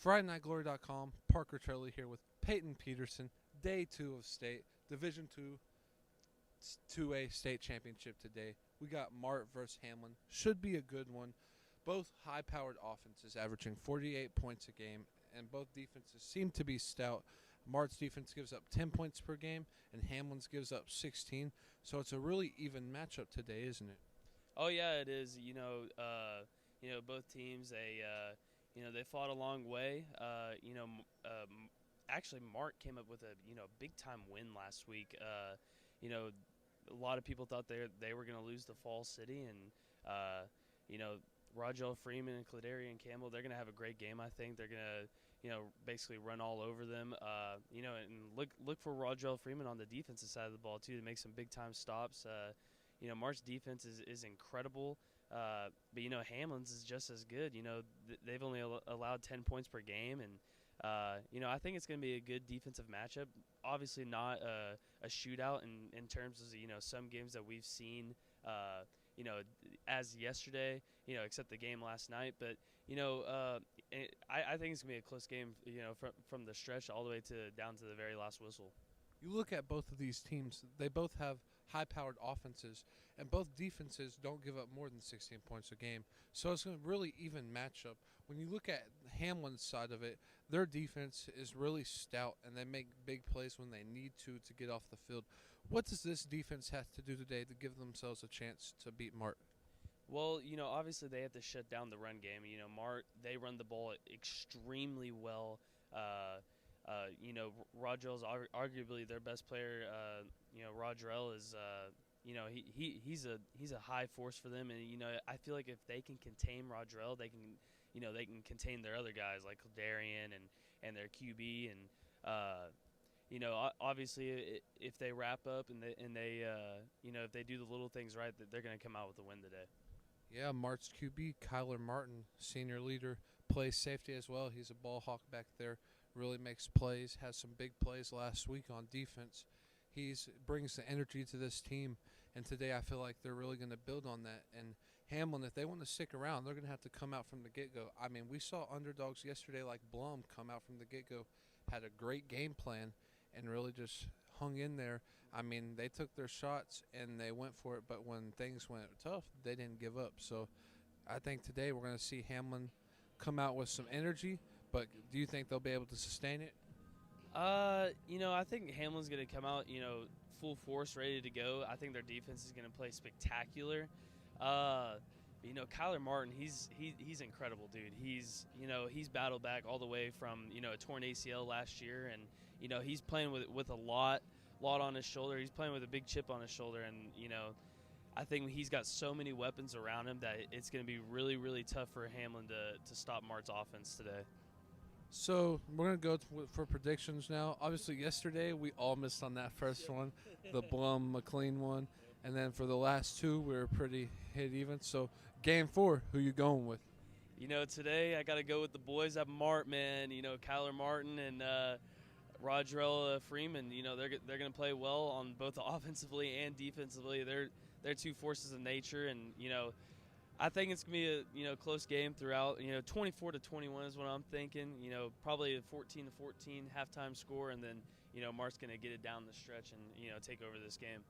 FridayNightGlory.com, Parker Turley here with Peyton Peterson, Day 2 of State, Division 2, 2A State Championship today. We got Mart versus Hamlin. Should be a good one. Both high-powered offenses averaging 48 points a game, and both defenses seem to be stout. Mart's defense gives up 10 points per game, and Hamlin's gives up 16. So it's a really even matchup today, isn't it? Oh yeah, it is. Both teams they fought a long way. Actually, Mart came up with a big time win last week. A lot of people thought they were going to lose to Fall City, and Rogel Freeman and Cladarian Campbell, they're going to have a great game. I think they're going to basically run all over them. And look for Rogel Freeman on the defensive side of the ball too to make some big time stops. Mart's defense is incredible, but Hamlin's is just as good. They've only allowed 10 points per game, and I think it's going to be a good defensive matchup. Obviously, not a shootout in terms of some games that we've seen. As yesterday, except the game last night. But I think it's gonna be a close game. From the stretch all the way down to the very last whistle. You look at both of these teams, they both have high-powered offenses, and both defenses don't give up more than 16 points a game. So it's a really even matchup. When you look at Hamlin's side of it, their defense is really stout, and they make big plays when they need to get off the field. What does this defense have to do today to give themselves a chance to beat Mart? Well, obviously they have to shut down the run game. Mart, they run the ball extremely well. Rodrell's arguably their best player. Rodrell is, he's a high force for them, and I feel like if they can contain Rodrell, they can contain their other guys like Darian and their QB, and obviously if they wrap up and they if they do the little things right, they're going to come out with a win today. Yeah, Mart's QB, Kyler Martin, senior leader, plays safety as well. He's a ball hawk back there, really makes plays, has some big plays last week on defense. He brings the energy to this team, and today I feel like they're really going to build on that. And Hamlin, if they want to stick around, they're going to have to come out from the get-go. I mean, we saw underdogs yesterday like Blum come out from the get-go, had a great game plan, and really just hung in there. I mean, they took their shots and they went for it, but when things went tough, they didn't give up. So I think today we're going to see Hamlin come out with some energy, but do you think they'll be able to sustain it? I think Hamlin's going to come out, full force, ready to go. I think their defense is going to play spectacular. Kyler Martin, he's incredible, dude. He's battled back all the way from, a torn ACL last year, and, he's playing with a lot on his shoulder. He's playing with a big chip on his shoulder, and, I think he's got so many weapons around him that it's going to be really, really tough for Hamlin to stop Mart's offense today. So we're going to go for predictions now. Obviously, yesterday we all missed on that first one, the Blum-McLean one. And then for the last two, we were pretty hit even. So game 4, who you going with? Today I got to go with the boys at Mart, man. Kyler Martin and Rodrell Freeman. They're going to play well on both offensively and defensively. They're two forces of nature, and I think it's going to be a close game throughout. 24-21 is what I'm thinking. Probably a 14-14 halftime score, and then Mart's going to get it down the stretch and take over this game.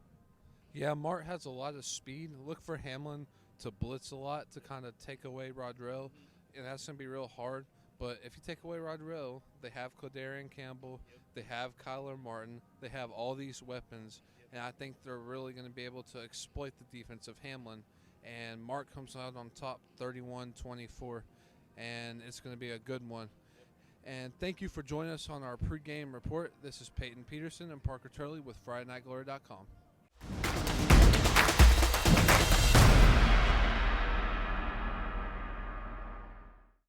Yeah, Mart has a lot of speed. Look for Hamlin to blitz a lot to kind of take away Rodrell, and that's going to be real hard. But if you take away Rodrell, they have Cladarian Campbell, they have Kyler Martin, they have all these weapons, and I think they're really going to be able to exploit the defense of Hamlin. And Mart comes out on top 31-24, and it's going to be a good one. And thank you for joining us on our pregame report. This is Peyton Peterson and Parker Turley with FridayNightGlory.com.